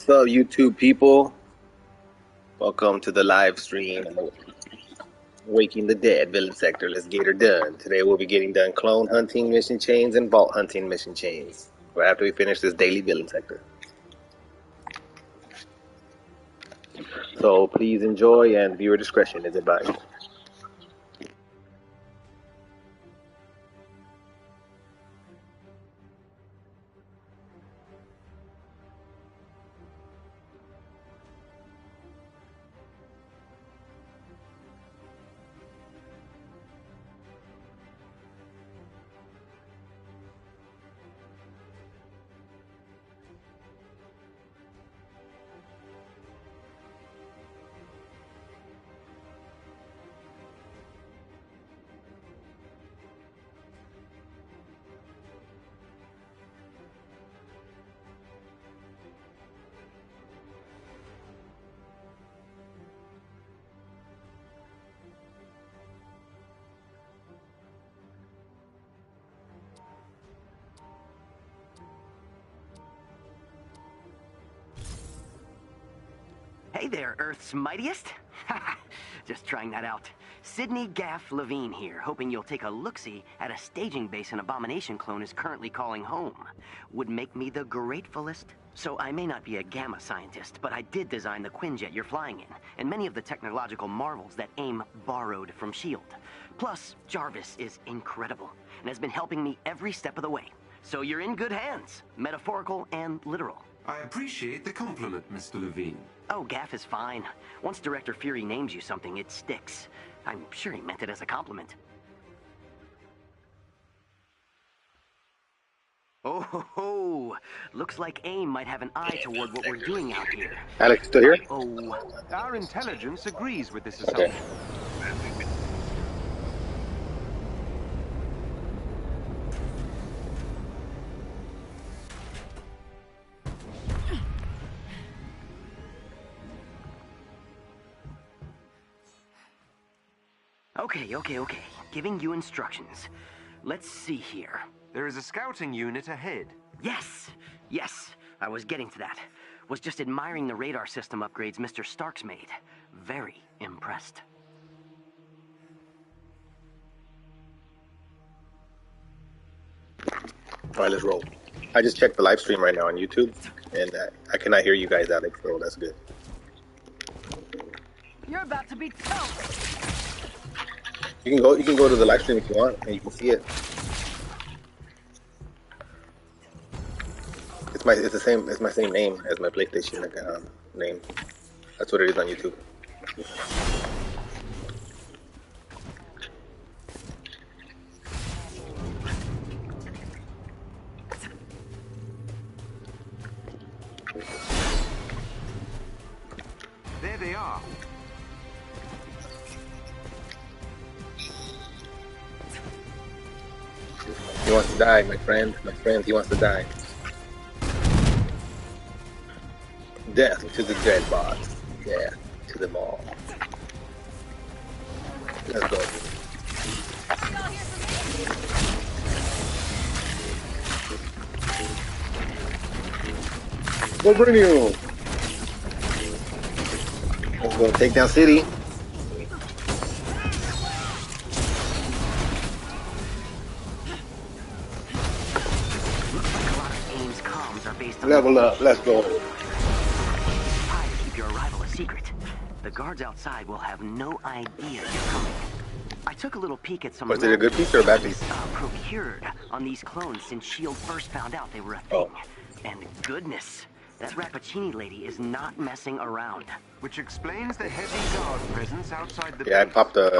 What's up, YouTube people? Welcome to the live stream. Waking the Dead Villain Sector. Let's get her done. Today we'll be getting done clone hunting mission chains and vault hunting mission chains. Right after we finish this daily Villain Sector. So please enjoy, and viewer discretion is advised. Hey there, Earth's mightiest. Just trying that out. Sydney Gaff Levine here, hoping you'll take a look-see at a staging base an abomination clone is currently calling home. Would make me the gratefulest. So I may not be a gamma scientist, but I did design the Quinjet you're flying in, and many of the technological marvels that AIM borrowed from S.H.I.E.L.D. Plus, Jarvis is incredible, and has been helping me every step of the way. So you're in good hands, metaphorical and literal. I appreciate the compliment, Mr. Levine. Oh, Gaff is fine. Once Director Fury names you something, it sticks. I'm sure he meant it as a compliment. Oh ho ho! Looks like AIM might have an eye toward what we're doing out here. Alex, still here? Oh. Our intelligence agrees with this assumption. Okay. Giving you instructions. Let's see here. There is a scouting unit ahead. Yes. I was getting to that. Was just admiring the radar system upgrades Mr. Stark's made. Very impressed. Alright, let's roll. I just checked the live stream right now on YouTube, and I cannot hear you guys, Alex, so that's good. You're about to be toast. You can go to the live stream if you want, and you can see it. It's my same name as my PlayStation name. That's what it is on YouTube. There they are. He wants to die, my friend. My friend, he wants to die. Death to the dead bots. Yeah, to them all. Let's go. Go bring you. Let's go take down city. Level up, let's go. Try to keep your arrival a secret. The guards outside will have no idea you're coming. I took a little peek at some. Was it a good piece or a bad piece? Procured on these clones since S.H.I.E.L.D. first found out they were a thing. And goodness, that Rappaccini lady is not messing around. Which explains the heavy guard presence outside the Yeah, I base. popped a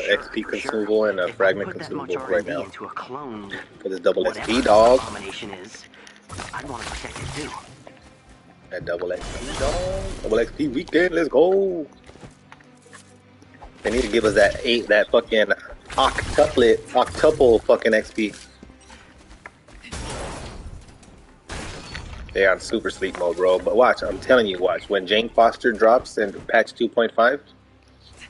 XP consumable and a If fragment I put that consumable much right R&D now. into a clone, Because it's double whatever XP, dog. abomination is, I'd want to protect it too. That double XP, dog. Double XP weekend, let's go. They need to give us that fucking octuple fucking XP. They're on super sleep mode, bro. But watch, I'm telling you, watch. When Jane Foster drops in patch 2.5,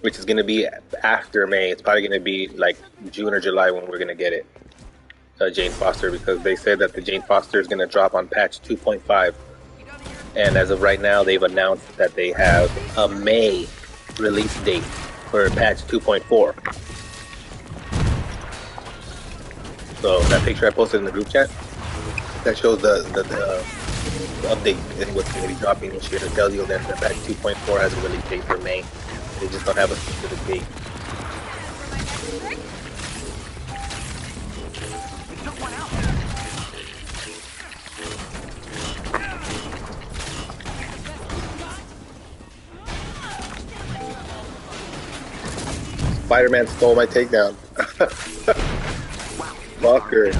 which is going to be after May, it's probably going to be like June or July when we're going to get it. Jane Foster, because they said that the Jane Foster is going to drop on patch 2.5. And as of right now, they've announced that they have a May release date for patch 2.4. So that picture I posted in the group chat, that shows the update and what's going to be dropping this year. It tells you that the patch 2.4 has a release date for May. They just don't have a specific date. Spider-Man stole my takedown. Fucker.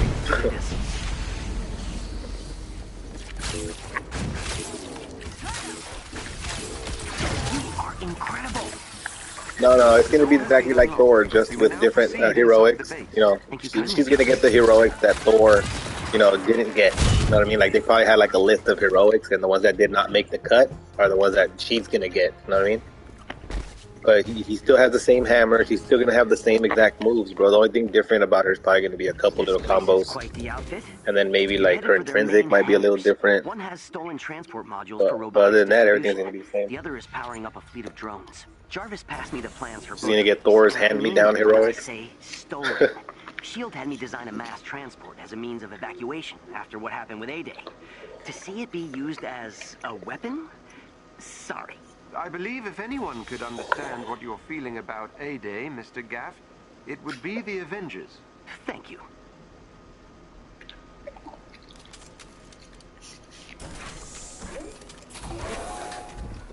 No, it's gonna be exactly like Thor, just with different heroics. You know, she's gonna get the heroics that Thor, you know, didn't get. You know what I mean? Like they probably had like a list of heroics, and the ones that did not make the cut are the ones that she's gonna get. You know what I mean? But he still has the same hammer. He's still gonna have the same exact moves, bro. The only thing different about her is probably gonna be a couple little combos, and then maybe like her intrinsic might be a little different. One has stolen transport modules But for robotics other than that, everything's distribution. gonna be the same. The other is powering up a fleet of drones. Jarvis passed me the plans for. She's gonna get Thor's hand-me-down heroics. Say stolen. Shield had me design a mass transport as a means of evacuation after what happened with A-Day. To see it be used as a weapon? Sorry. I believe if anyone could understand what you're feeling about A-Day, Mr. Gaff, it would be the Avengers. Thank you.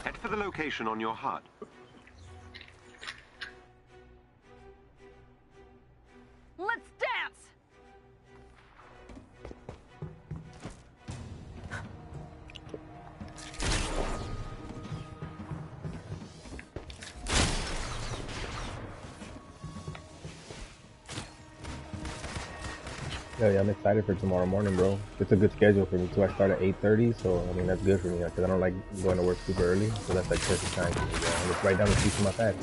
Head for the location on your HUD. Let's dance! Yeah, I'm excited for tomorrow morning, bro. It's a good schedule for me too. I start at 8:30, so I mean that's good for me because I don't like going to work super early, so that's like perfect time for me. And it's right down the street from my pad.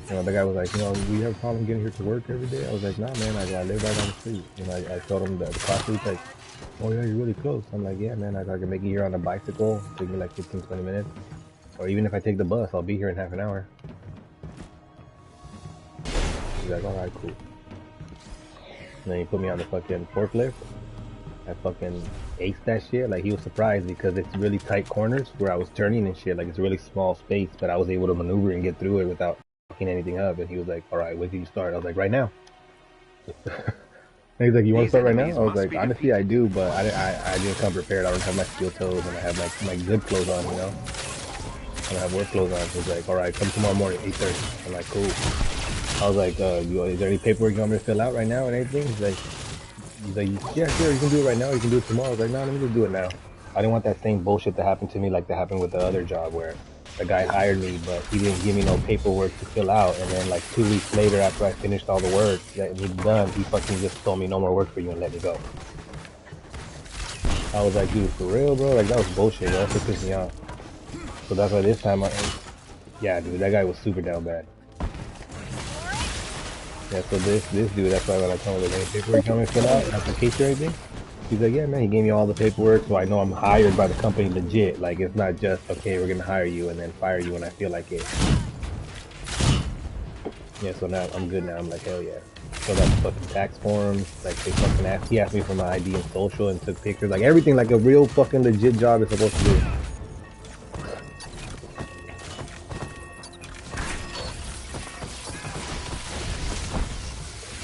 You know, the guy was like, you know, we have a problem getting here to work every day. I was like, nah, man, I live right down the street. And I told him the cost. He's like, oh yeah, you're really close. I'm like, yeah, man, I can make it here on a bicycle. Take me like 15, 20 minutes. Or even if I take the bus, I'll be here in half an hour. He's like, all right, cool. And then he put me on the fucking forklift. I fucking aced that shit. Like, he was surprised because it's really tight corners where I was turning and shit. Like, it's a really small space, but I was able to maneuver and get through it without fucking anything up. And he was like, all right, when can you start? I was like, right now. And he's like, you want to start right now? I was like, honestly, I do, but I didn't come prepared. I don't have my steel toes and I have my good clothes on, you know? I don't have work clothes on. So he's like, all right, come tomorrow morning, 8:30. I'm like, cool. I was like, is there any paperwork you want me to fill out right now and anything? He's like, yeah, sure, you can do it right now, you can do it tomorrow. I was like, no, let me just do it now. I didn't want that same bullshit to happen to me like that happened with the other job where the guy hired me, but he didn't give me no paperwork to fill out. And then like 2 weeks later, after I finished all the work that was done, he fucking just told me no more work for you and let me go. I was like, dude, for real, bro? Like, that was bullshit, bro. That's what pissed me off. So that's why this time yeah, dude, that guy was super down bad. Yeah, so this dude, that's why when I told him there's any paperwork coming to fill out, application or anything, he's like, yeah, man, he gave me all the paperwork, so I know I'm hired by the company legit. Like, it's not just, okay, we're gonna hire you and then fire you when I feel like it. Yeah, so now I'm good now. I'm like, hell yeah. So that's fucking tax forms, like they fucking he asked me for my ID and social and took pictures, like everything like a real fucking legit job is supposed to do.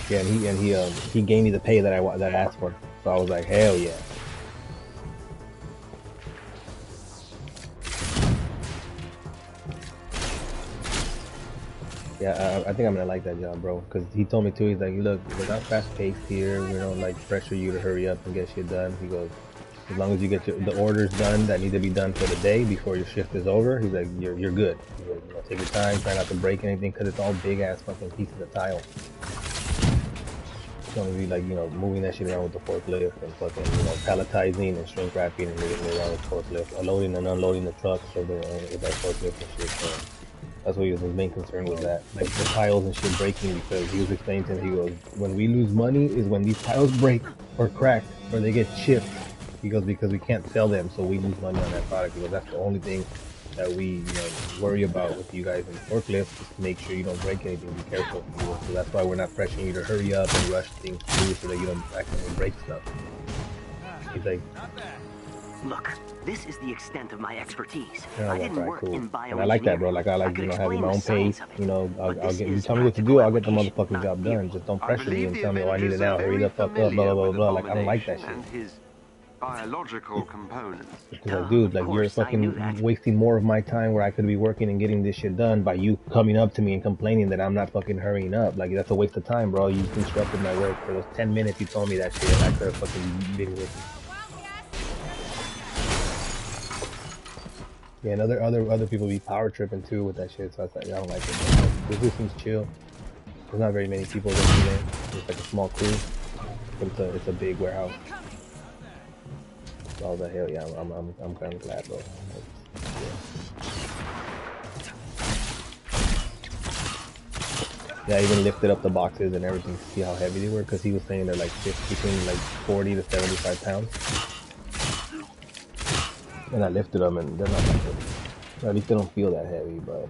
Yeah, and he gave me the pay that I asked for. So I was like, hell yeah. Yeah, I think I'm gonna like that job, bro. Cause he told me too. He's like, look, we're not fast paced here. We don't like pressure you to hurry up and get shit done. He goes, as long as you get the orders done that need to be done for the day before your shift is over, he's like, you're good. He's like, you know, take your time, try not to break anything, cause it's all big ass fucking pieces of tile. It's gonna be like, you know, moving that shit around with the forklift and fucking, you know, palletizing and shrink wrapping and moving it around with the forklift, unloading and unloading the trucks with that forklift and shit. So that's what he was his main concern with that, like the tiles and shit breaking, because he was explaining to him, he goes, when we lose money is when these tiles break or crack or they get chipped. He He goes, because we can't sell them, so we lose money on that product. He goes, that's the only thing that we, you know, worry about with you guys in forklifts, is to make sure you don't break anything. Be careful. He goes, so that's why we're not pressuring you to hurry up and rush things through so that you don't accidentally break stuff. He's like, look, this is the extent of my expertise. yeah, I didn't right, work cool. in bioengineering. And I like that, bro. Like, I like, you know, having my own pace. You know, I'll get, you tell me what to do, I'll get the motherfucking job done. Just don't pressure me and tell me, oh, I need it now, hurry the fuck up, blah, blah, blah, blah. Like, I don't like that shit. And his biological components. Because, like, dude, like, you're fucking wasting more of my time where I could be working and getting this shit done by you coming up to me and complaining that I'm not fucking hurrying up. Like, that's a waste of time, bro. You disrupted my work. For those 10 minutes you told me that shit, I could have fucking been working. Yeah, and other people be power tripping too with that shit, so I was like, I don't like it. This seems chill. There's not very many people working there. It's like a small crew, but it's a big warehouse. So I was like, hell yeah, I'm kind of glad, bro. Yeah, I even lifted up the boxes and everything to see how heavy they were, because he was saying they're like between like 40 to 75 pounds. And I lifted them, and they're not that heavy. At least they don't feel that heavy, but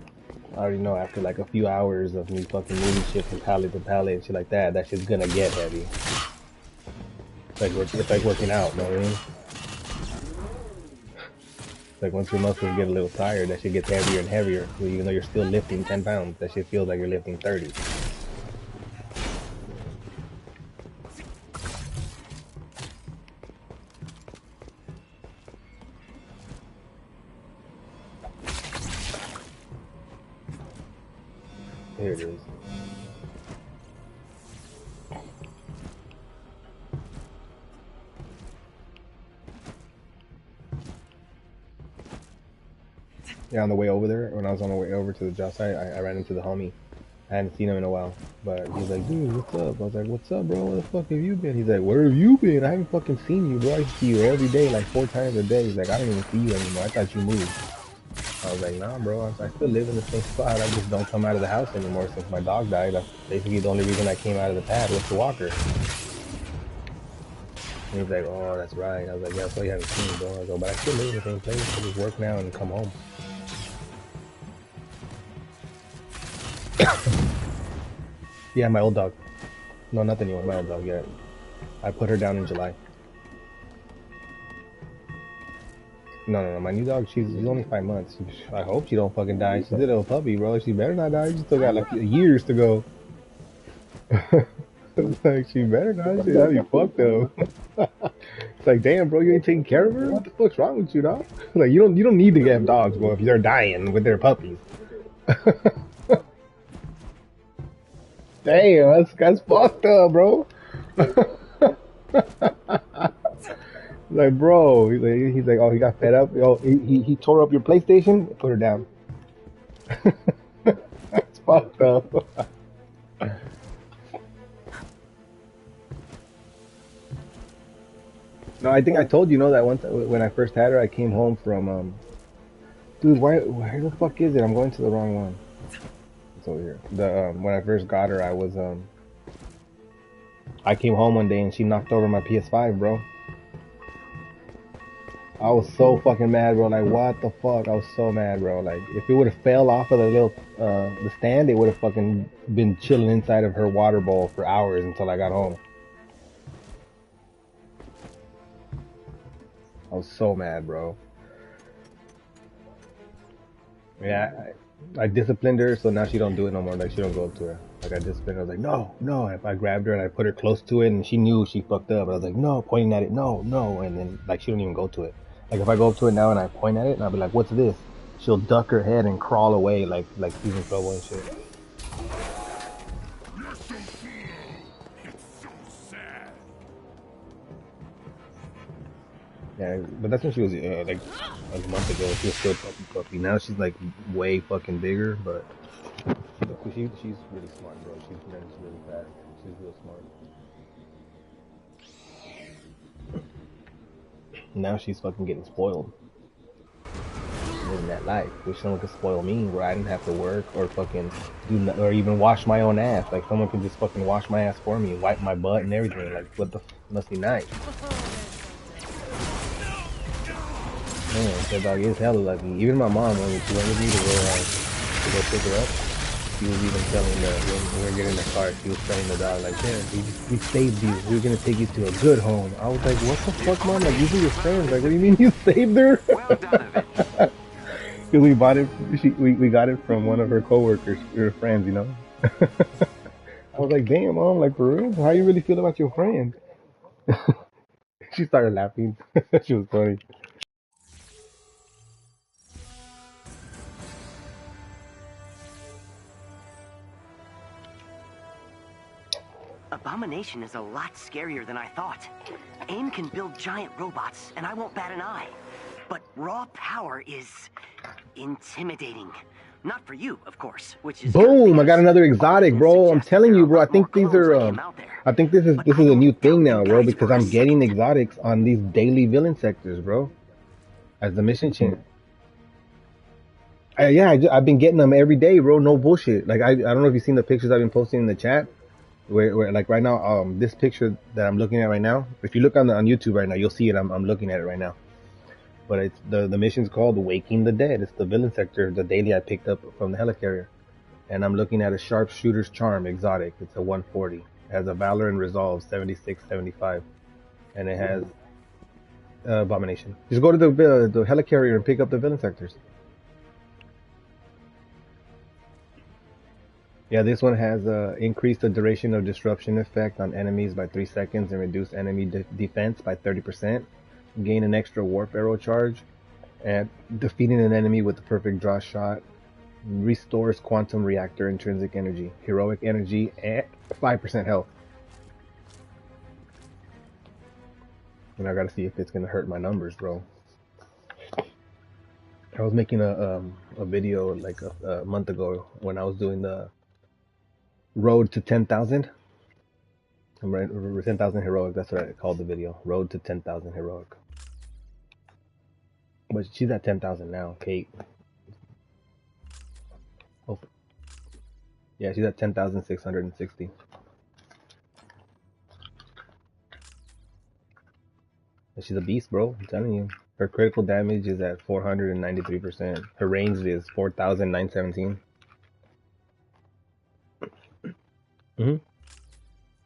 I already know after like a few hours of me fucking moving shit from pallet to pallet and shit like that, that shit's gonna get heavy. It's like working out, you know what I mean? It's like once your muscles get a little tired, that shit gets heavier and heavier. So even though you're still lifting 10 pounds, that shit feels like you're lifting 30. Here it is. Yeah, on the way over there, when I was on the way over to the job site, I ran into the homie. I hadn't seen him in a while, but he's like, dude, what's up? I was like, what's up, bro? Where the fuck have you been? He's like, where have you been? I haven't fucking seen you, bro. I see you every day, like 4 times a day. He's like, I don't even see you anymore. I thought you moved. I was like, nah, bro. I still live in the same spot. I just don't come out of the house anymore since my dog died. That's basically the only reason I came out of the pad was to walk her. And he's like, oh, that's right. I was like, yeah, that's why you haven't seen me, bro. I was like, but I still live in the same place. I just work now and come home. Yeah, my old dog. No, not the new one. My old dog, yeah. I put her down in July. No, my new dog, she's only 5 months. I hope she don't fucking die. She's a little puppy, bro. She better not die. She still got like years to go. It's like, she better not. She'd be fucked up. It's like, damn, bro, you ain't taking care of her? What the fuck's wrong with you, dog? Like, you don't need to get dogs, bro, if they're dying with their puppies. Damn, that's fucked up, bro. Like, bro, he's like, oh, he got fed up. Oh, he tore up your PlayStation. Put her down. That's fucked up. No, I think I told you, that once when I first had her, I came home from dude, where the fuck is it? I'm going to the wrong one. It's over here. When I first got her, I came home one day and she knocked over my PS5, bro. I was so fucking mad, bro. Like, what the fuck? I was so mad, bro. Like, if it would have fell off of the little, the stand, it would have fucking been chilling inside of her water bowl for hours until I got home. I was so mad, bro. Yeah, I disciplined her, so now she don't do it no more. Like, she don't go up to her. Like, I disciplined her. I was like, no, no. If I grabbed her and I put her close to it and she knew she fucked up, I was like, no, pointing at it, no, no. And then, like, she don't even go to it. Like, if I go up to it now and I point at it and I'll be like, what's this? She'll duck her head and crawl away like she's in trouble and shit. Yeah, but that's when she was like a month ago. She was still puppy. Now she's like way fucking bigger, but she's really smart, bro. She's really fast. She's real smart. Now she's fucking getting spoiled. Living that life. Wish someone could spoil me, where I didn't have to work or fucking do or even wash my own ass. Like, someone could just fucking wash my ass for me, wipe my butt and everything. Like, what the must be nice. That dog is hella lucky. Even my mom, when she went with me to go pick her up, she was even telling the when we were getting in the car, she was telling the dog like, "Yeah, we saved you. We're gonna take you to a good home." I was like, "What the fuck, mom? Like these are your friends. Like, what do you mean you saved her?" Well done, Avengers. Because we bought it, we got it from one of her coworkers, her friends, you know. I was like, "Damn, mom, like for real? How you really feel about your friend?" She started laughing. She was funny. Abomination is a lot scarier than I thought. AIM can build giant robots, and I won't bat an eye. But raw power is intimidating. Not for you, of course, which is Boom! I got another exotic, bro. I'm telling you, bro. I think these are. I think this is a new thing now, bro. Because I'm getting exotics on these daily villain sectors, bro. As the mission chain. Yeah, I've been getting them every day, bro. No bullshit. Like I don't know if you've seen the pictures I've been posting in the chat. Where like right now, this picture that I'm looking at right now. If you look on YouTube right now, you'll see it. I'm looking at it right now. But it's the mission's called Waking the Dead. It's the villain sector, the daily I picked up from the helicarrier. And I'm looking at a sharpshooter's charm exotic. It's a 140. It has a valor and resolve 76, 75, and it has abomination. Just go to the helicarrier and pick up the villain sectors. Yeah, this one has increased the duration of disruption effect on enemies by 3 seconds and reduce enemy defense by 30%. Gain an extra warp arrow charge, and defeating an enemy with the perfect draw shot. Restores quantum reactor intrinsic energy, heroic energy, and 5% health. And I gotta see if it's gonna hurt my numbers, bro. I was making a video like a month ago when I was doing the road to 10,000. 10,000 heroic. That's what I called the video. Road to 10,000 heroic. But she's at 10,000 now, Kate. Oh, yeah, she's at 10,660. She's a beast, bro. I'm telling you. Her critical damage is at 493%. Her range is 4,917.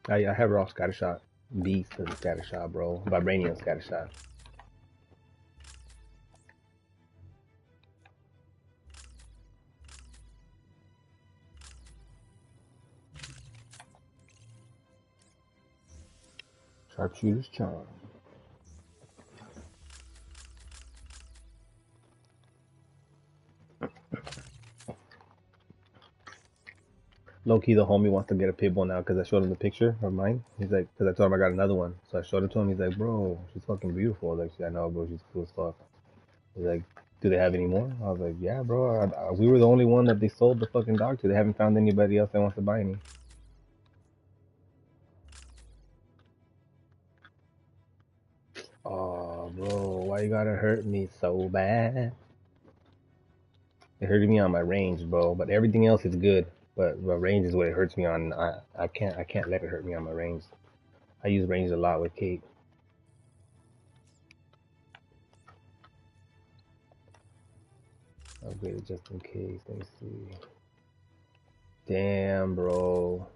I have her off scattershot. Beast of scattershot, bro. Vibranium scattershot. Sharpshooter's charm. Low-key, the homie wants to get a pitbull now because I showed him the picture of mine. He's like, because I told him I got another one. So I showed it to him. He's like, bro, she's fucking beautiful. I was like, I know, bro, she's cool as fuck. He's like, do they have any more? I was like, yeah, bro. We were the only one that they sold the fucking dog to. They haven't found anybody else that wants to buy any. Oh, bro, why you gotta hurt me so bad? It hurted me on my range, bro. But everything else is good. But my range is what it hurts me on. I can't let it hurt me on my range. I use range a lot with Kate. Upgrade it just in case. Let me see. Damn, bro.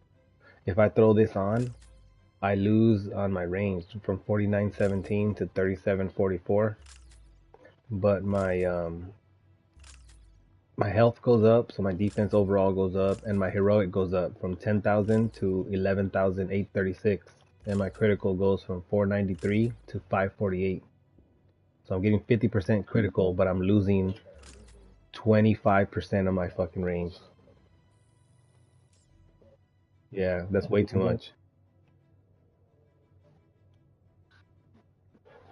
If I throw this on, I lose on my range from 49.17 to 37.44. But my health goes up, so my defense overall goes up, and my heroic goes up from 10,000 to 11,836, and my critical goes from 493 to 548. So I'm getting 50% critical, but I'm losing 25% of my fucking range. Yeah, that's way too much.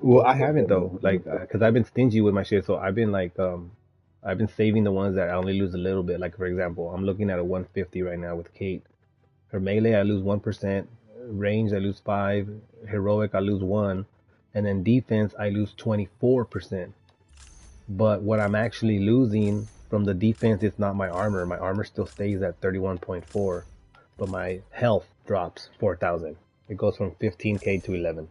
Well, I haven't though, like, cause I've been stingy with my shit, so I've been like, I've been saving the ones that I only lose a little bit. Like for example, I'm looking at a 150 right now with Kate. Her melee, I lose 1%. Range, I lose 5. Heroic, I lose 1. And then defense, I lose 24%. But what I'm actually losing from the defense is not my armor. My armor still stays at 31.4. But my health drops 4,000. It goes from 15k to 11.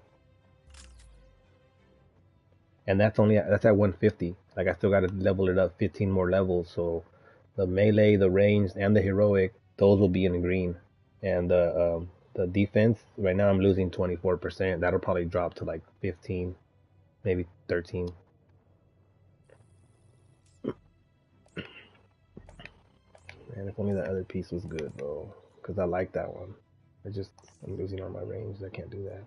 and that's at 150. Like I still got to level it up 15 more levels. So the melee, the ranged, and the heroic, those will be in the green, and the defense right now I'm losing 24%. That'll probably drop to like 15, maybe 13. Man, if only that other piece was good, bro. Because I like that one. I'm losing on my range. I can't do that.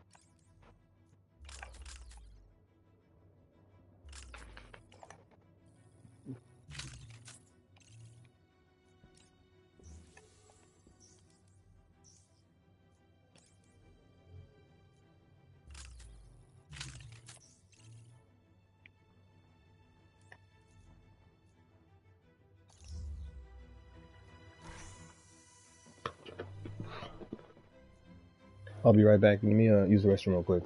I'll be right back. Let me use the restroom real quick.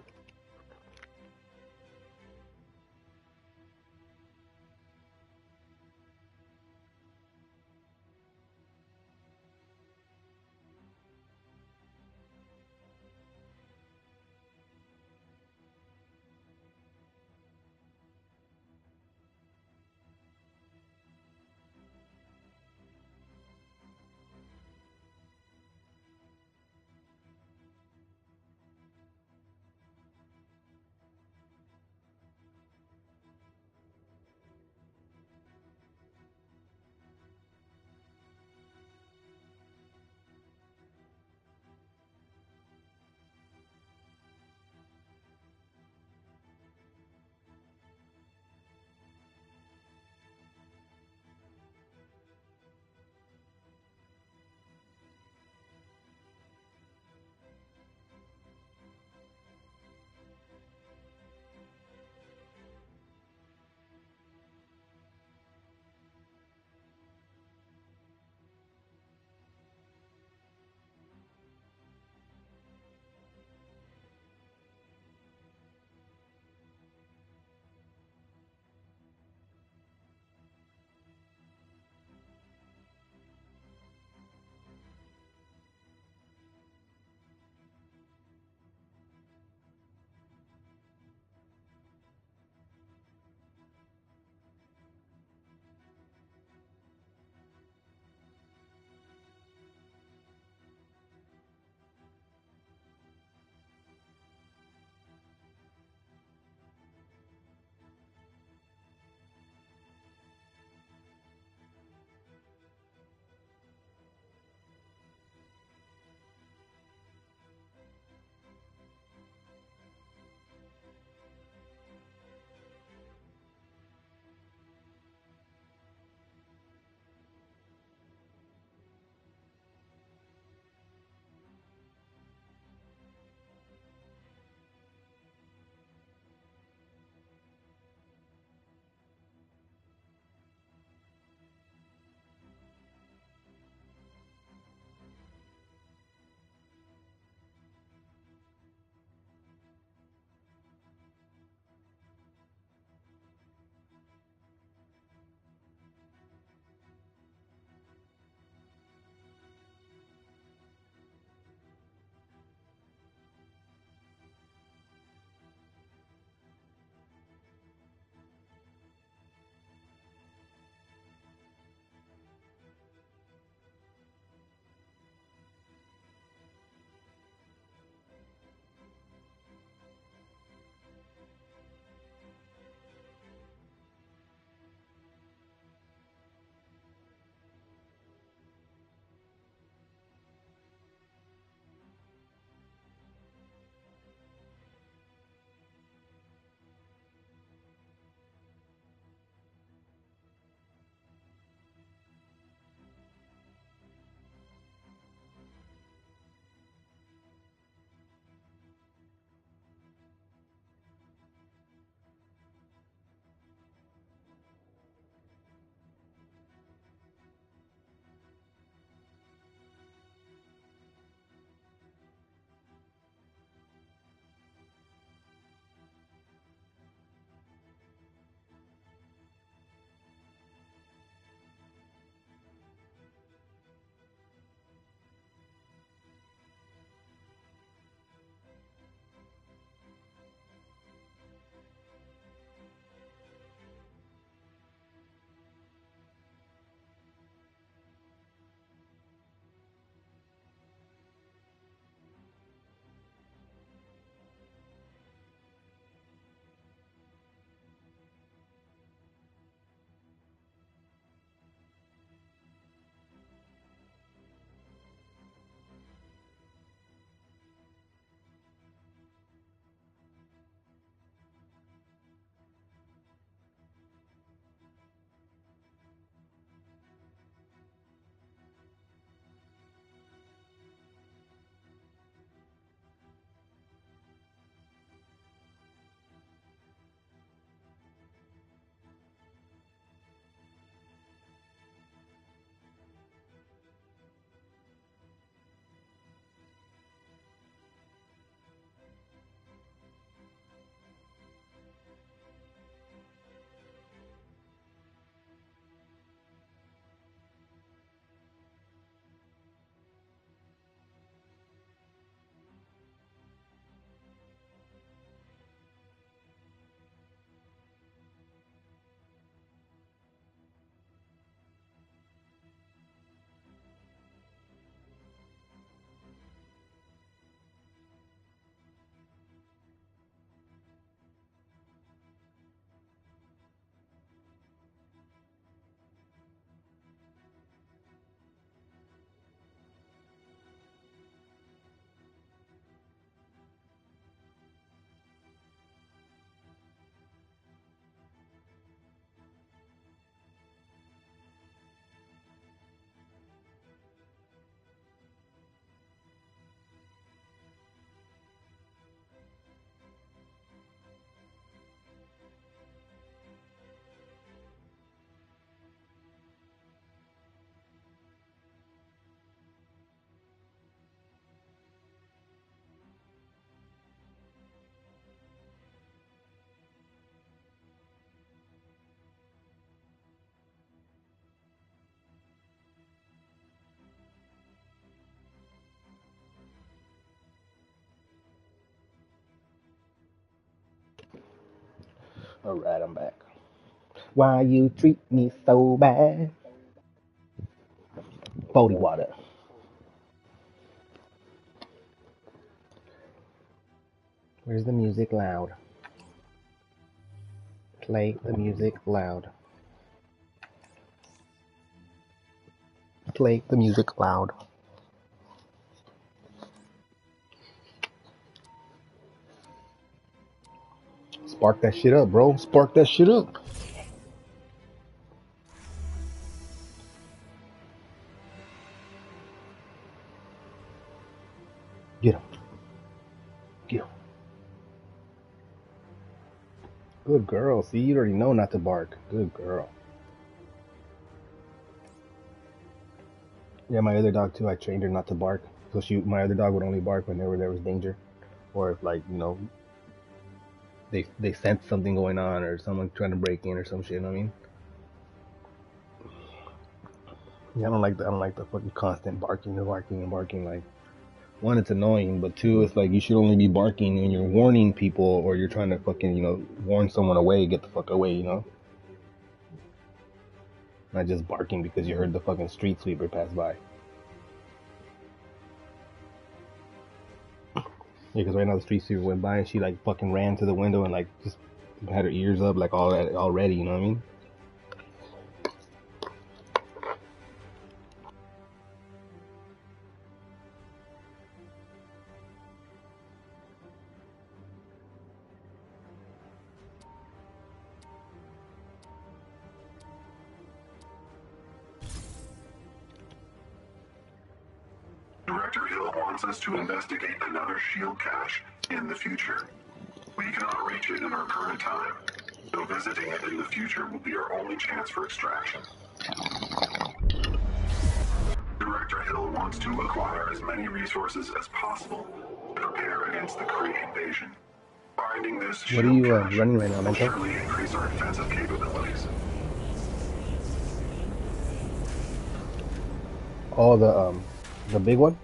Alright, I'm back. Why you treat me so bad? 40 water. Where's the music loud? Play the music loud. Play the music loud. Spark that shit up, bro. Spark that shit up. Get him. Get him. Good girl. See, you already know not to bark. Good girl. Yeah, my other dog too. I trained her not to bark. So my other dog would only bark whenever there was danger, or if like they sense something going on or someone trying to break in or some shit. You know what I mean? Yeah, I don't like the fucking constant barking and barking and barking. Like, one, it's annoying, but two, it's like you should only be barking when you're warning people or you're trying to fucking warn someone away, get the fuck away, Not just barking because you heard the fucking street sweeper pass by. Yeah, because right now the street sweeper went by and she like fucking ran to the window and like just had her ears up like already, you know what I mean? Director Hill wants us to investigate another shield cache in the future. We cannot reach it in our current time, so visiting it in the future will be our only chance for extraction. Director Hill wants to acquire as many resources as possible to prepare against the Kree invasion. Finding this What are shield you cache running right now, will Mental? surely increase our defensive capabilities. Oh, the big one?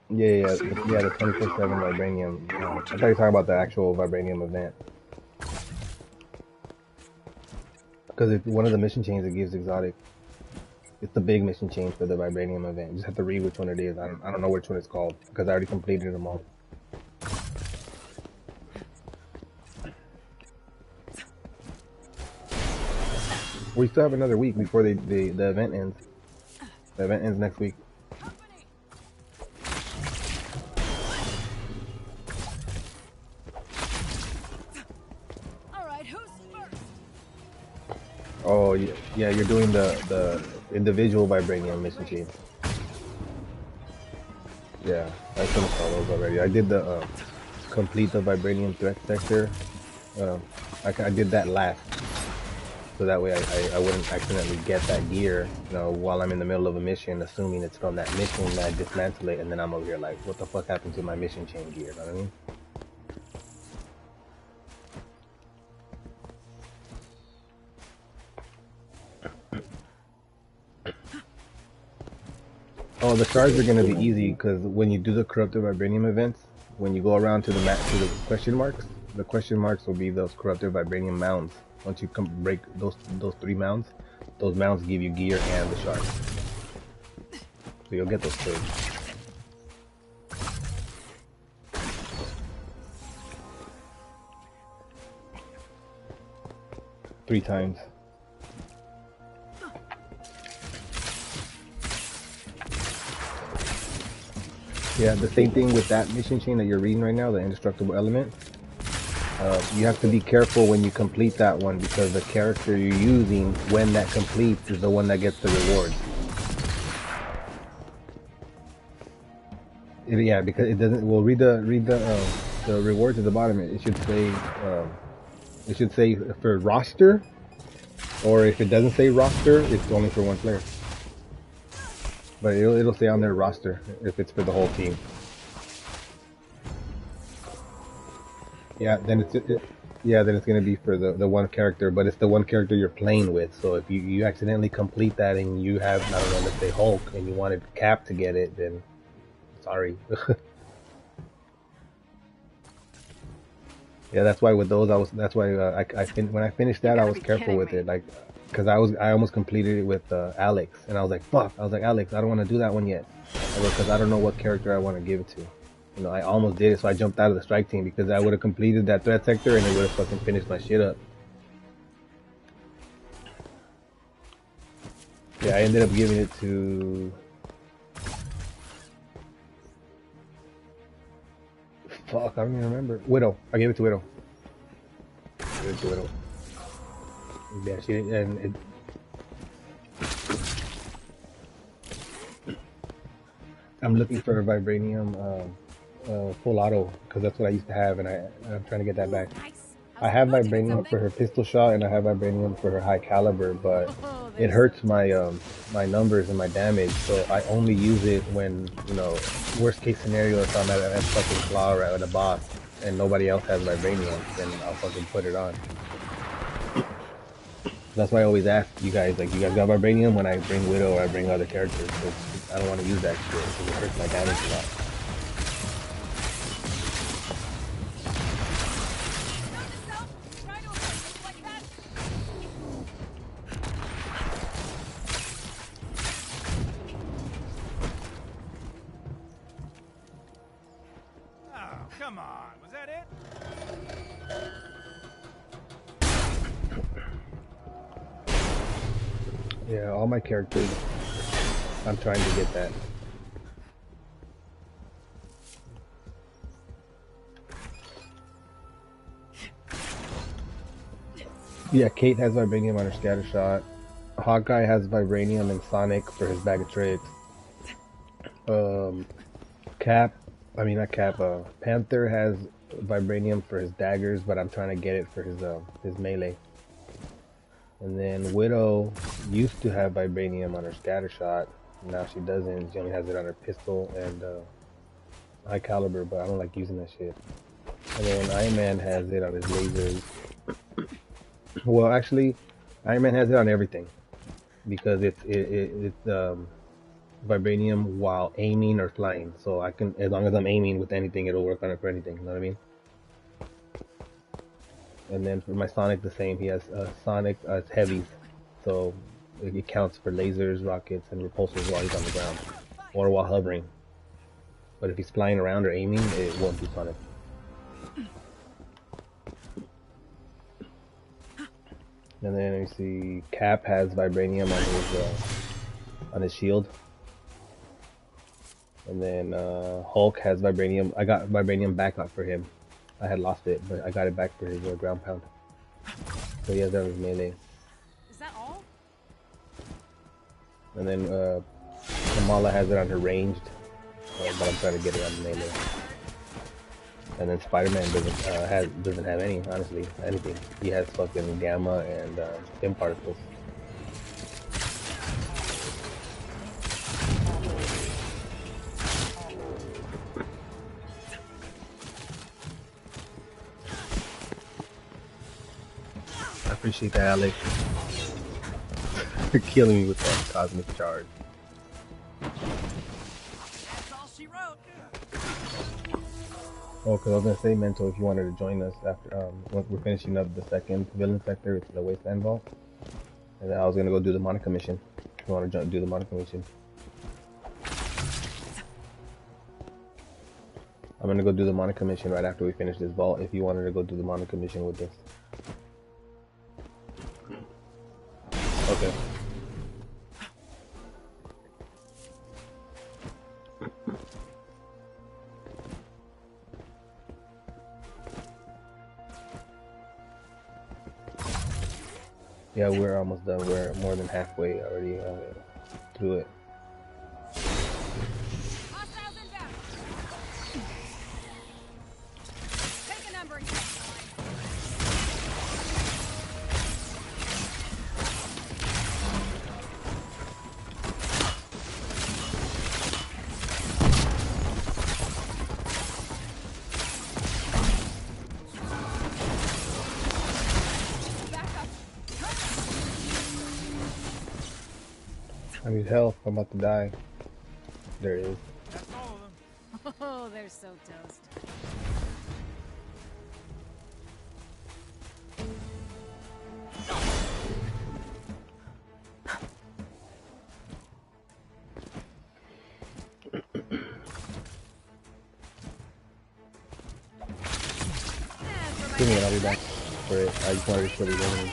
Yeah, the 24/7 vibranium. I thought you were talking about the actual vibranium event. Because it's one of the mission chains that gives exotic. It's the big mission chain for the vibranium event. You just have to read which one it is. I don't know which one it's called because I already completed them all. We still have another week before the event ends. The event ends next week. Oh yeah, you're doing the individual vibranium mission chain. Yeah, I finished all those already. I did the complete the vibranium threat sector. I did that last, so that way I wouldn't accidentally get that gear, while I'm in the middle of a mission, assuming it's from that mission, and I dismantle it, and then I'm over here like, what the fuck happened to my mission chain gear? You know what I mean? Oh, the shards are gonna be easy because when you do the corrupted vibranium events, when you go around to the question marks, the question marks will be those corrupted vibranium mounds. Once you break those 3 mounds, those mounds give you gear and the shards. So you'll get those too. 3 times. Yeah, the same thing with that mission chain that you're reading right now, the indestructible element. You have to be careful when you complete that one because the character you're using when that completes is the one that gets the rewards. Yeah, because it doesn't. Well, read the rewards at the bottom. It should say for roster, or if it doesn't say roster, it's only for one player. But it'll say on their roster if it's for the whole team. Yeah, then it's gonna be for the one character, but it's the one character you're playing with. So if you accidentally complete that and you have, I don't know, let's say Hulk, and you wanted Cap to get it, then sorry. Yeah, that's why with those that's why when I finished that I was careful with it, like, because I almost completed it with Alex, and I was like, fuck, I was like, Alex, I don't want to do that one yet, because I don't know what character I want to give it to. You know, I almost did it, so I jumped out of the strike team because I would have completed that threat sector and it would have fucking finished my shit up. Yeah, I ended up giving it to... Fuck, I don't even remember. Widow. I gave it to Widow. Yeah, she and it... I'm looking for a vibranium full auto because that's what I used to have, and I'm trying to get that back. I have vibranium for her pistol shot, and I have vibranium for her high caliber, but it hurts my my numbers and my damage, so I only use it when, you know, worst case scenario, if I'm at a fucking claw or at a boss and nobody else has vibranium, then I'll fucking put it on. That's why I always ask you guys, like, you guys got vibranium when I bring Widow or I bring other characters, because I don't want to use that shit because it hurts my damage a lot. Come on, was that it? Yeah, all my characters, I'm trying to get that. Yeah, Kate has vibranium on her scatter shot. Hawkeye has vibranium and Sonic for his bag of tricks. Panther has vibranium for his daggers, but I'm trying to get it for his melee. And then Widow used to have vibranium on her scatter shot. Now she doesn't. She only has it on her pistol and high caliber, but I don't like using that shit. And then Iron Man has it on his lasers. Well, actually, Iron Man has it on everything because it's vibranium while aiming or flying. So I can, as long as I'm aiming with anything, it'll work on it for anything. You know what I mean? And then for my Sonic, the same. He has Sonic as heavies, so it counts for lasers, rockets, and repulsors while he's on the ground or while hovering. But if he's flying around or aiming, it won't do Sonic. And then you see Cap has vibranium on his shield. And then Hulk has vibranium. I got vibranium backup for him. I had lost it, but I got it back for his ground pound. So he has that on his melee. Is that all? And then Kamala has it on her ranged, but I'm trying to get it on the melee. And then Spider-Man doesn't have any, honestly, anything. He has fucking gamma and stim particles. I appreciate that, Alex. You're killing me with that cosmic charge. That's all she wrote. Oh, because I was going to say, Mento, if you wanted to join us after, once we're finishing up the second villain sector, it's the Wasteland Vault. And then I was going to go do the Monica mission. If you want to do the Monica mission. I'm going to go do the Monica mission right after we finish this vault, if you wanted to go do the Monica mission with us. Okay. Yeah, we're almost done. We're more than halfway already through it. Hostiles inbound. Take a number and I need help. I'm about to die. There it is. That's all of them. Oh, they're so toast. Give me it, I'll be back for it. I just wanted to show you the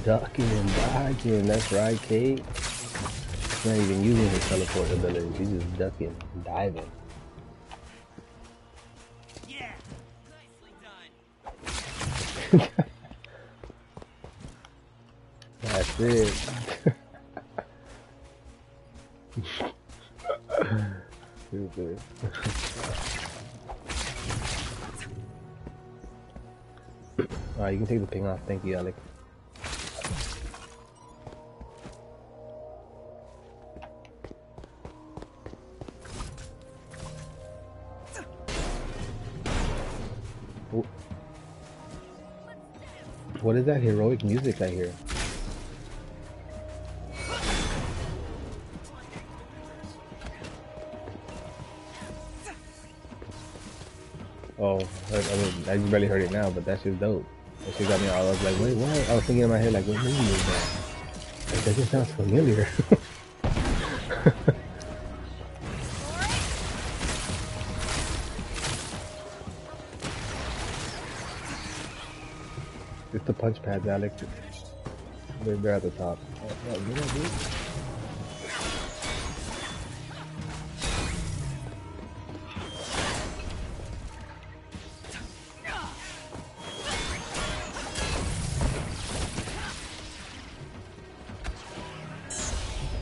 ducking and dodging, that's right, Kate. He's not even using his teleport abilities, he's just ducking and diving. Yeah, nicely done. That's it. Stupid. Alright, you can take the ping off. Thank you, Alec. Oh. What is that heroic music I hear? Oh, I mean, I just barely heard it now, but that shit's dope. That shit got me all, I was like, wait, what? I was thinking in my head, like, what movie is that? Like, that just sounds familiar. It's the punch pads, Alex. They're at the top. Oh, get up, dude.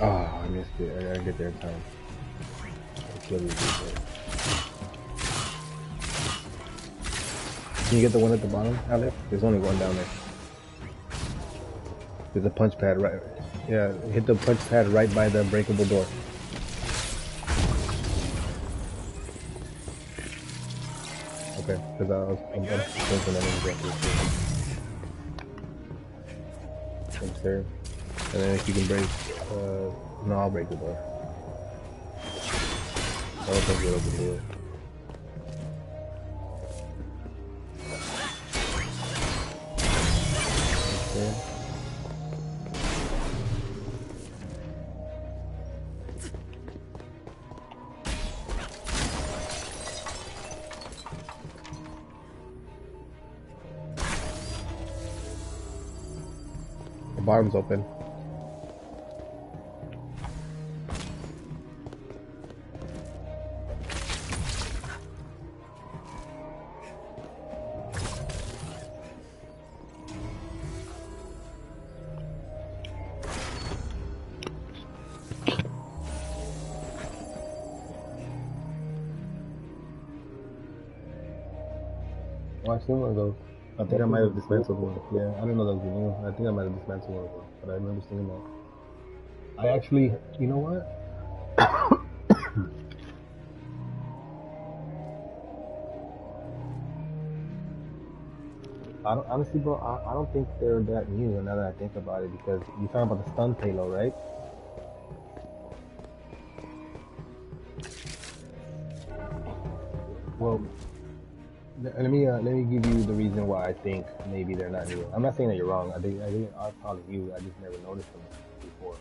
Oh, I missed it. I gotta get there in time. It's really good. Can you get the one at the bottom, Alex? There's only one down there. There's a punch pad right. Yeah, hit the punch pad right by the breakable door. Okay, because I'm thinking that exactly. Thanks, sir. And then if you can break, no, I'll break the door. I don't think you'll open the door. Okay. The bottom's open. Oh, I've seen one of those. I think I might have dismantled one. Yeah, I didn't know that was new. I think I might have dismantled one of them, but I remember seeing that. I actually, you know what? I don't, honestly, bro, I don't think they're that new now that I think about it, because you're talking about the stun payload, right? Well, let me give you the reason why I think maybe they're not new. I'm not saying that you're wrong. I think I'm calling you. I just never noticed them before.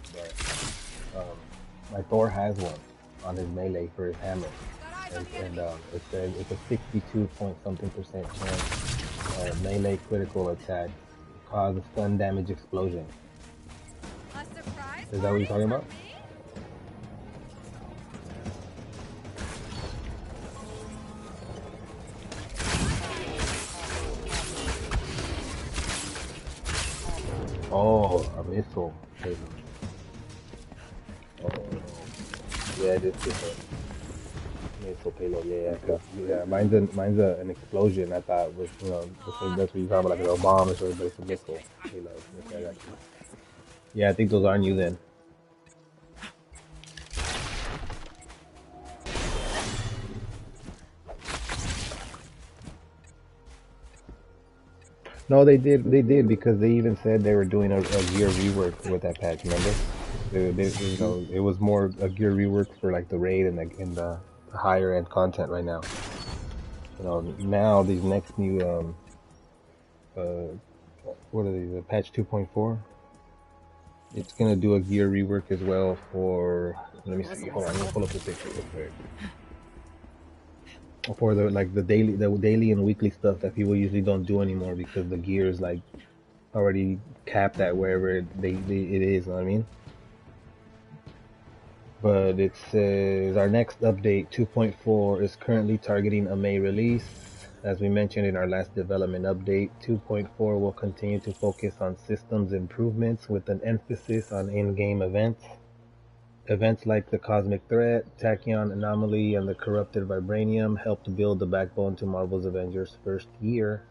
But my Thor has one on his melee for his hammer, and it says it's a 62 point something % chance melee critical attack cause a stun damage explosion. Is that what you're talking about? Oh, a missile. Oh, yeah, this is a missile payload. Yeah. Mine's an explosion. I thought it was, that's what you're talking about, like a bomb or something, but it's a missile payload. Okay, I got you. Yeah, I think those are new then. No, they did because they even said they were doing a year rework with that patch, remember? You know, it was more a gear rework for like the raid and the higher end content right now. You know, now these next new what are these? Patch 2.4. It's gonna do a gear rework as well for. Let me see. Hold on, I'm gonna pull up the picture real quick. For the daily and weekly stuff that people usually don't do anymore because the gear is like already capped at wherever it is. You know what I mean? But it says our next update 2.4 is currently targeting a May release. As we mentioned in our last development update, 2.4 will continue to focus on systems improvements with an emphasis on in-game events. Events like the Cosmic Threat, Tachyon Anomaly, and the Corrupted Vibranium helped build the backbone to Marvel's Avengers' first year,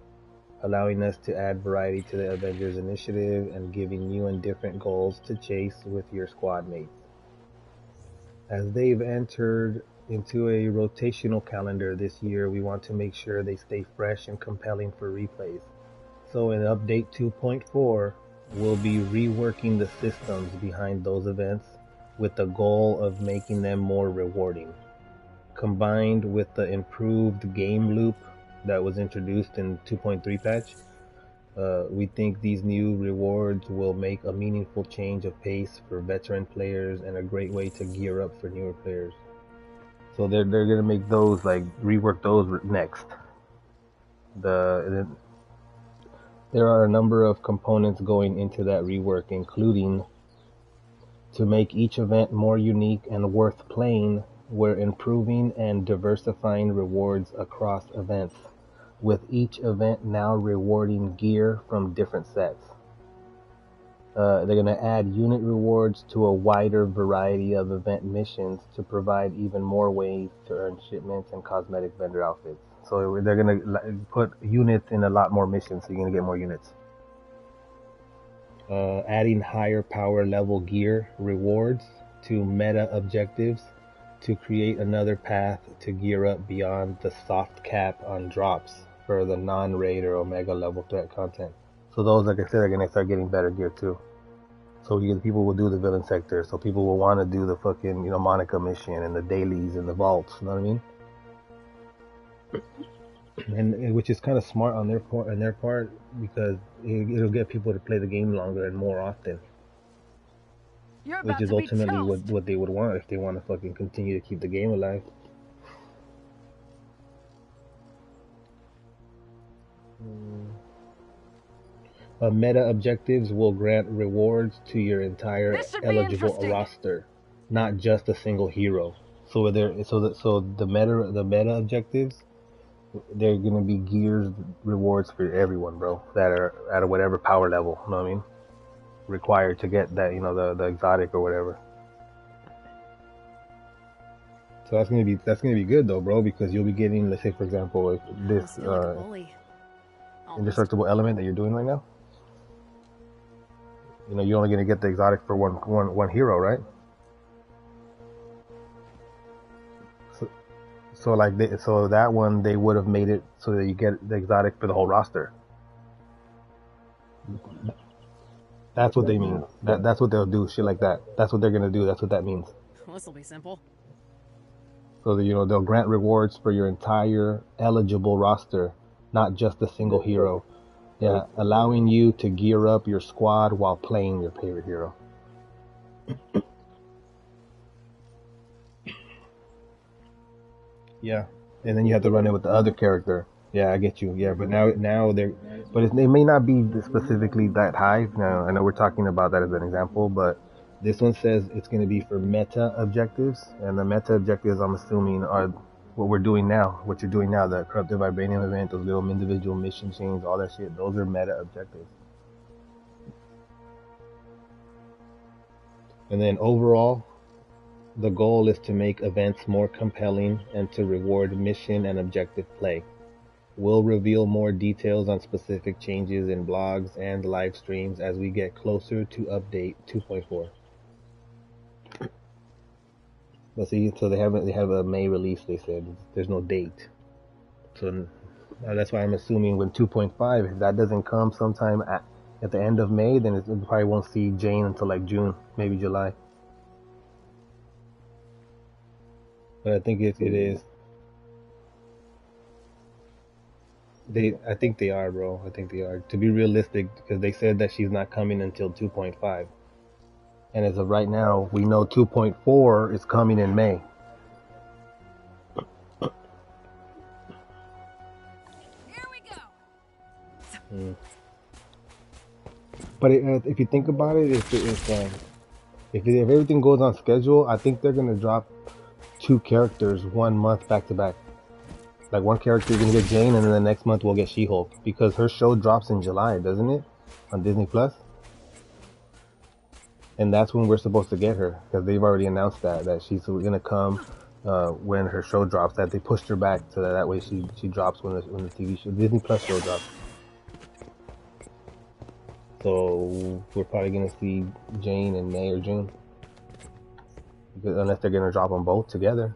allowing us to add variety to the Avengers initiative and giving new and different goals to chase with your squad mates. As they've entered into a rotational calendar this year, we want to make sure they stay fresh and compelling for replays. So in Update 2.4, we'll be reworking the systems behind those events with the goal of making them more rewarding. Combined with the improved game loop that was introduced in 2.3 patch, we think these new rewards will make a meaningful change of pace for veteran players and a great way to gear up for newer players. So they're gonna make those, like, rework those next. There are a number of components going into that rework, including to make each event more unique and worth playing, we're improving and diversifying rewards across events, with each event now rewarding gear from different sets. They're going to add unit rewards to a wider variety of event missions to provide even more ways to earn shipments and cosmetic vendor outfits. So they're going to put units in a lot more missions, so you're going to get more units. Adding higher power level gear rewards to meta objectives to create another path to gear up beyond the soft cap on drops for the non-raid or omega level threat content. So those, like I said, are going to start getting better gear too. So people will do the villain sector, so people will want to do the fucking, Monica mission and the dailies and the vaults, you know what I mean? And which is kind of smart on their part because it'll get people to play the game longer and more often. Which is ultimately what they would want if they want to fucking continue to keep the game alive. Meta objectives will grant rewards to your entire eligible roster, not just a single hero. So the meta objectives, they're gonna be gears rewards for everyone, bro, that are at whatever power level. You know what I mean? Required to get that, the exotic or whatever. So that's gonna be good though, bro, because you'll be getting, let's say for example, this indestructible element that you're doing right now. You're only gonna get the exotic for one hero, right? So that one they would have made it so that you get the exotic for the whole roster. That's what they mean. That's what they'll do, shit like that. That's what they're gonna do. That's what that means. This'll be simple. So that, they'll grant rewards for your entire eligible roster, not just a single hero. Yeah, allowing you to gear up your squad while playing your favorite hero. Yeah, and then you have to run it with the other character. Yeah, I get you. Yeah, but now it may not be specifically that high. Now, I know we're talking about that as an example, but this one says it's going to be for meta objectives, and the meta objectives, I'm assuming, are what you're doing now, the Corrupted Vibranium event, those little individual mission chains, all that shit. Those are meta objectives. And then overall, the goal is to make events more compelling and to reward mission and objective play. We'll reveal more details on specific changes in blogs and live streams as we get closer to update 2.4. But see, so they have a May release. They said there's no date, so that's why I'm assuming when 2.5, if that doesn't come sometime at the end of May, then we probably won't see Jane until like June, maybe July. But I think it is. I think they are, bro. I think they are. To be realistic, because they said that she's not coming until 2.5. And as of right now, we know 2.4 is coming in May. Here we go. But if you think about it, if everything goes on schedule, I think they're gonna drop 2 characters 1 month back to back. Like one character is gonna get Jane, and then the next month we'll get She-Hulk, because her show drops in July, doesn't it, on Disney Plus? And that's when we're supposed to get her, because they've already announced that she's gonna come when her show drops. That they pushed her back so that way she drops when the TV show Disney Plus show drops. So we're probably gonna see Jane in May or June, unless they're gonna drop them both together.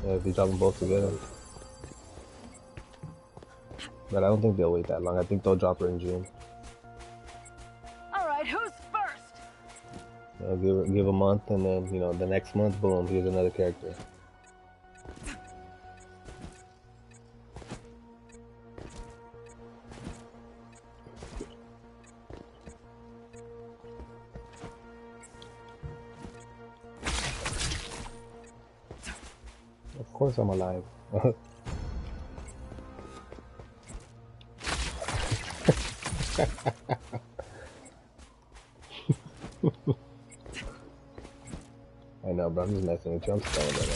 If they drop them both together. But I don't think they'll wait that long. I think they'll drop her in June. All right, who's first? Give a month, and then the next month, boom, here's another character. Of course, I'm alive. I know, but I'm just messing with you. I'm stalling right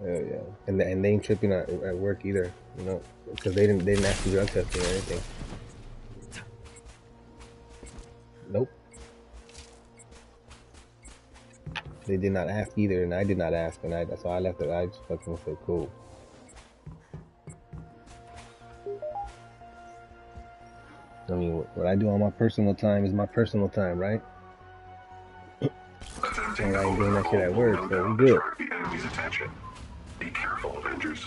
now. Hell yeah. And they ain't tripping at work either, because they didn't ask for drug testing or anything. Nope. They did not ask either, and I did not ask, and that's why I left it. I just fucking said cool. I mean, what I do on my personal time is my personal time, right? And I ain't doing that shit at work, so we good. The enemy's attention. Be careful, Avengers.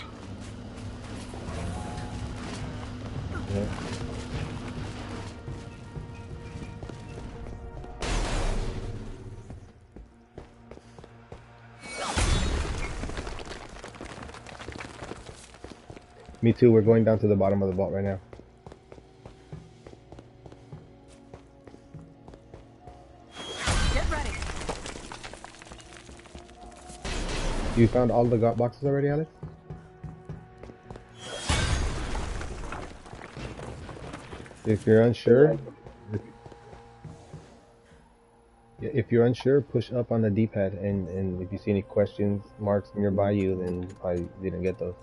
Yeah. Me too, we're going down to the bottom of the vault right now. Get ready. You found all the boxes already, Alex? If you're unsure, push up on the D-pad, and if you see any questions marks nearby you, then you probably didn't get those.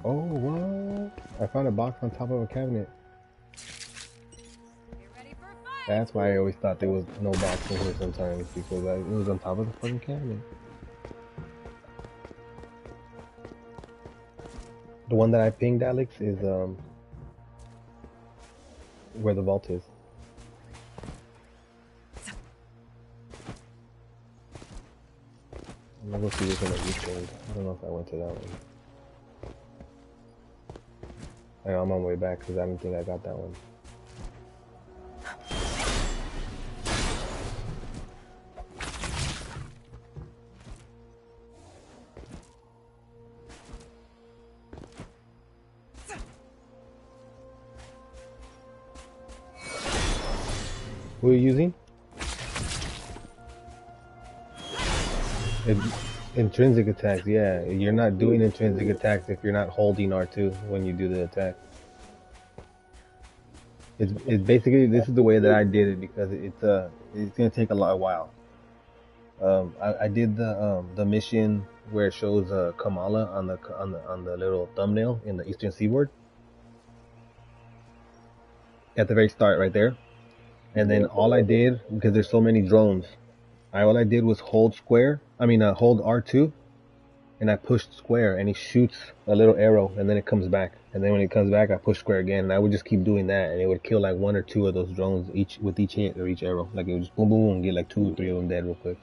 Oh, what? I found a box on top of a cabinet. Get ready for a fight. That's why I always thought there was no box in here sometimes, because it was on top of the fucking cabinet. The one that I pinged, Alex, is where the vault is. I'm gonna go see this one that you pinged. I don't know if I went to that one. I know I'm on my way back because I don't think I got that one. Who are you using? Intrinsic attacks, yeah. You're not doing intrinsic attacks if you're not holding R2 when you do the attack. It's basically, this is the way that I did it, because it's gonna take a while. I did the mission where it shows Kamala on the little thumbnail in the Eastern Seaboard at the very start right there. And then all I did, because there's so many drones, all I did was hold hold R2, and I pushed square, and it shoots a little arrow, and then it comes back. And then when it comes back, I push square again, and I would just keep doing that, and it would kill like 1 or 2 of those drones with each hit or each arrow. Like it would just boom, boom, boom, and get like 2 or 3 of them dead real quick.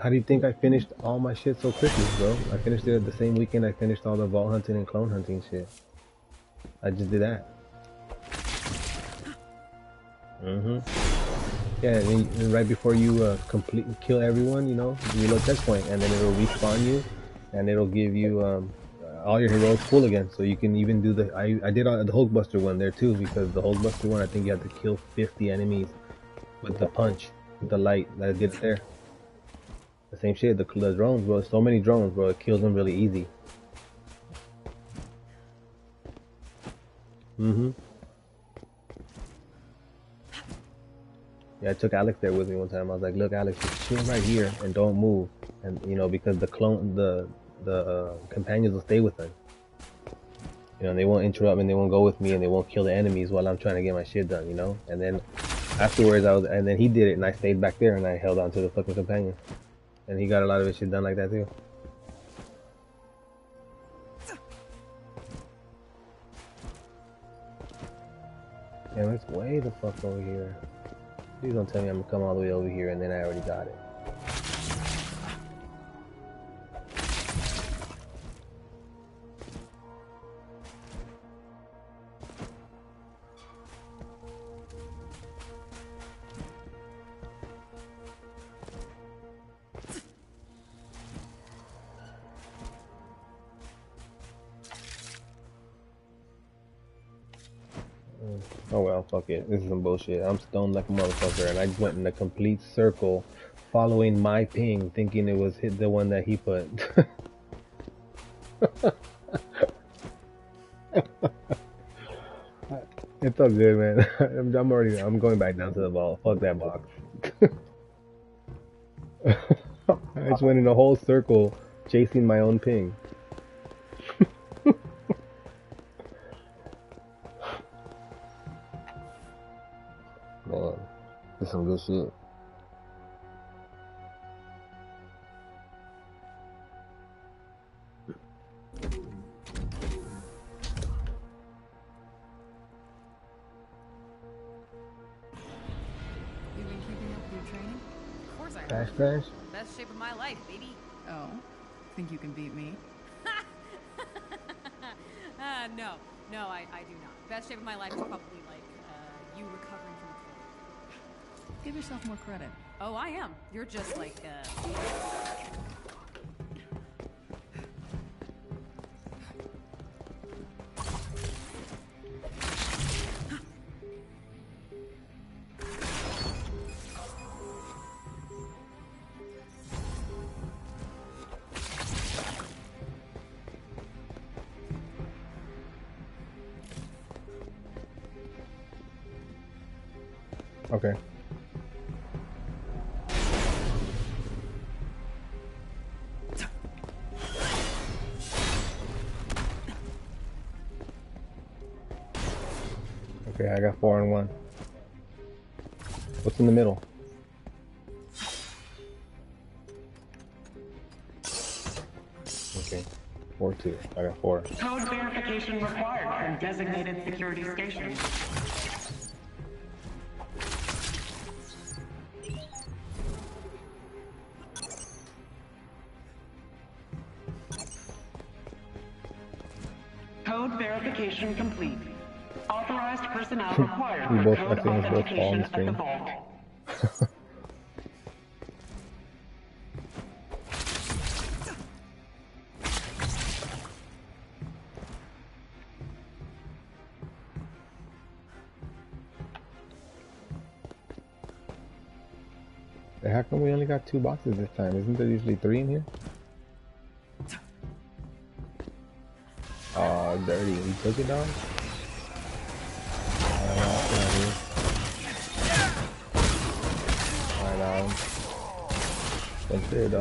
How do you think I finished all my shit so quickly, bro? I finished it the same weekend I finished all the vault hunting and clone hunting shit. I just did that. Yeah, and then right before you kill everyone, you know, you reload checkpoint, and then it'll respawn you, and it'll give you all your heroics full again. So you can even do the I did the Hulkbuster one there too, because the Hulkbuster one I think you have to kill 50 enemies with the punch, with the light that it did there. The same shit, the drones, bro. So many drones, bro. It kills them really easy. Yeah, I took Alex there with me one time. I was like, look, Alex, just chill right here and don't move. And, you know, because the companions will stay with them. You know, and they won't interrupt me, and they won't go with me, and they won't kill the enemies while I'm trying to get my shit done, you know? And then afterwards, and then he did it, and I stayed back there, and I held on to the fucking companion. And he got a lot of his shit done like that, too. Damn, it's way the fuck over here. Please don't tell me I'm gonna come all the way over here and then I already got it. Oh well, fuck it. This is some bullshit. I'm stoned like a motherfucker, and I just went in a complete circle, following my ping, thinking it was the one that he put. It's all good, man. I'm going back down to the vault. Fuck that box. I just went in a whole circle, chasing my own ping. Man, this is some good shit. You've been keeping up with your training? Of course I Crash, have. crash. Best shape of my life, baby. Oh, think you can beat me? No, I do not. Best shape of my life is probably like you recovering from a cold. Give yourself more credit. Oh, I am. You're just like Okay. Okay, I got 4 and 1. What's in the middle? Okay, 4-2. I got 4. Code verification required from designated security stations. Code verification complete. Authorized personnel required for code authentication at the vault. How come we only got 2 boxes this time? Isn't there usually 3 in here? Aw, dirty. He took it down?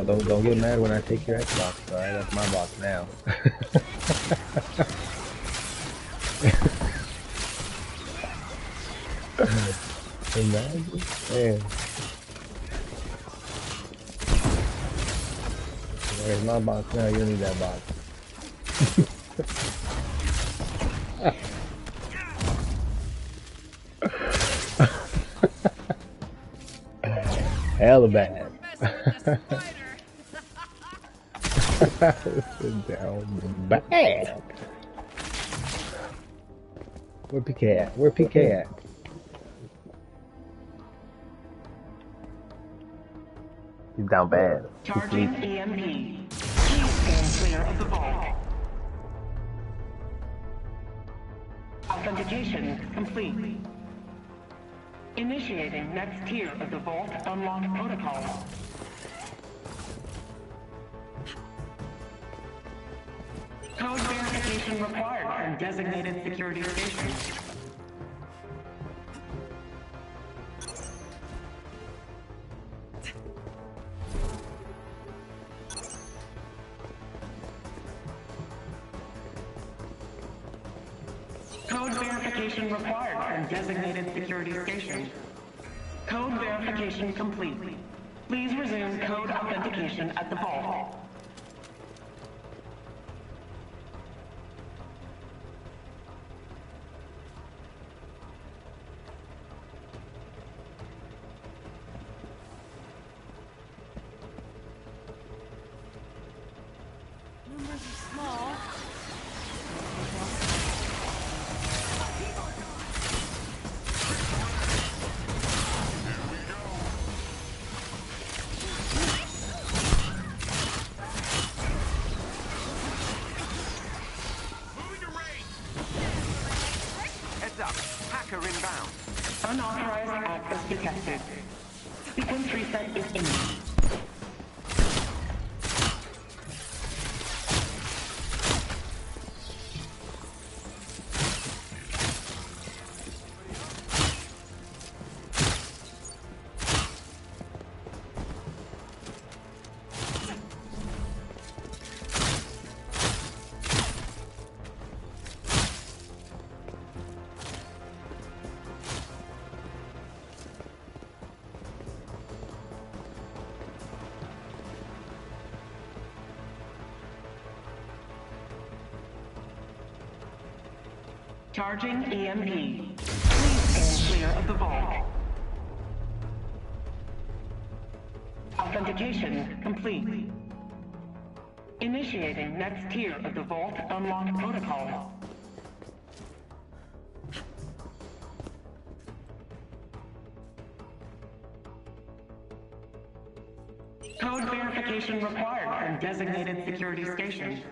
Don't get mad when I take your Xbox, alright? That's my box now. Imagine? Man. Where's my box now? You don't need that box. Hella bad. Down bad. Where PK at? Where PK at? He's down bad. Charging EMP. Please stand clear of the vault. Authentication complete. Initiating next tier of the vault unlock protocol. Code verification required from designated security stations. Code verification required from designated security station. Code verification complete. Please resume code authentication at the vault. Numbers are small. Heads up. Hacker inbound. Unauthorized access detected. Sequence reset is imminent. Charging EMP. Please stand clear of the vault. Authentication complete. Initiating next tier of the vault unlock protocol. Code verification required from designated security station.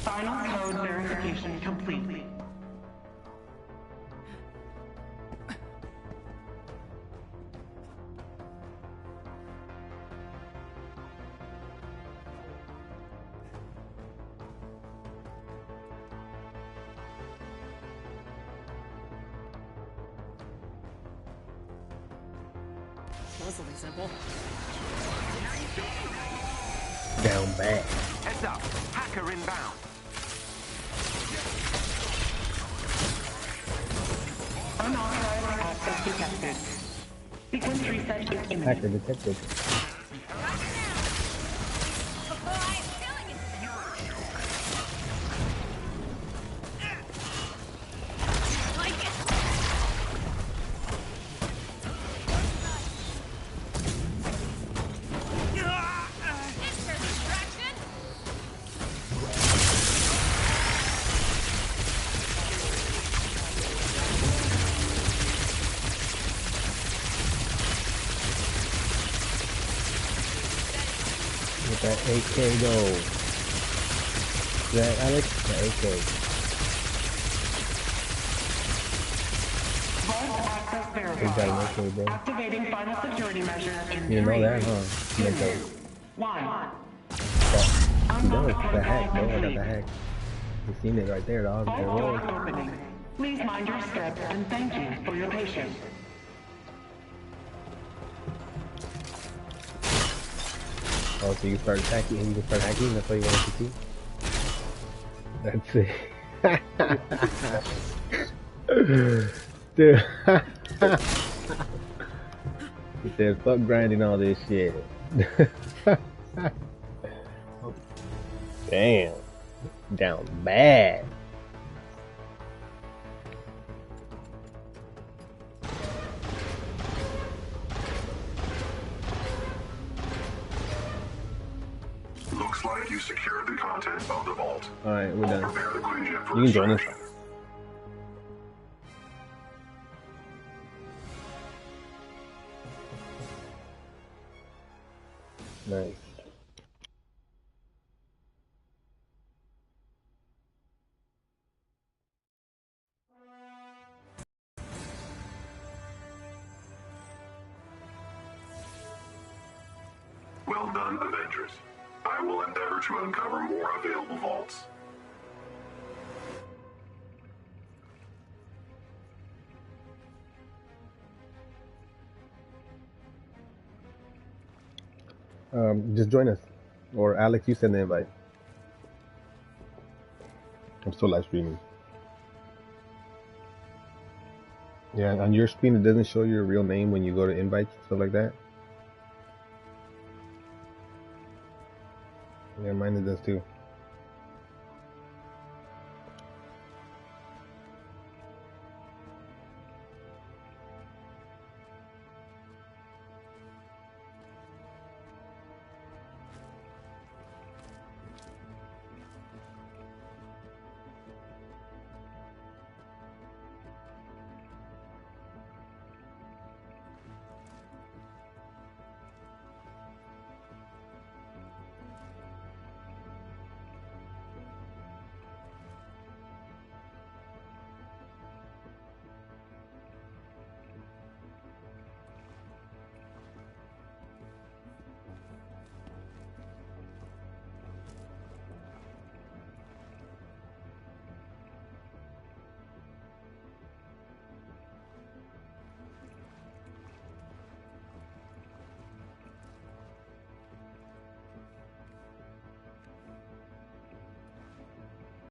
Final code verification complete. Supposedly simple. Down bad. Heads up. Hacker inbound. Unauthorized access detected. Sequence reset is imminent. Hacker detected. With that AK go. Is that Alex? The AK. Vault access You got verified. an AK, bro. Activating final security measures in You know 3, that, huh? You like 2, that. 1. He does. The Protocol hack, bro. I got complete. the hack. You seen it right there, dog. There it Vault door was. opening. Please mind your step and thank you for your patience. Oh, so you start attacking and you can start hacking? That's what you wanted to see? That's it. Dude. He said, fuck grinding all this shit. Damn. Down bad. Looks like you secured the contents of the vault. Alright, we're done. Prepare the Quinjet for You can join us. extraction. Nice. Well done, Avengers. I will endeavor to uncover more available vaults. Just join us. Or Alex, you send the invite. I'm still live streaming. Yeah, on your screen it doesn't show your real name when you go to invites, stuff like that. Yeah, mine it does too.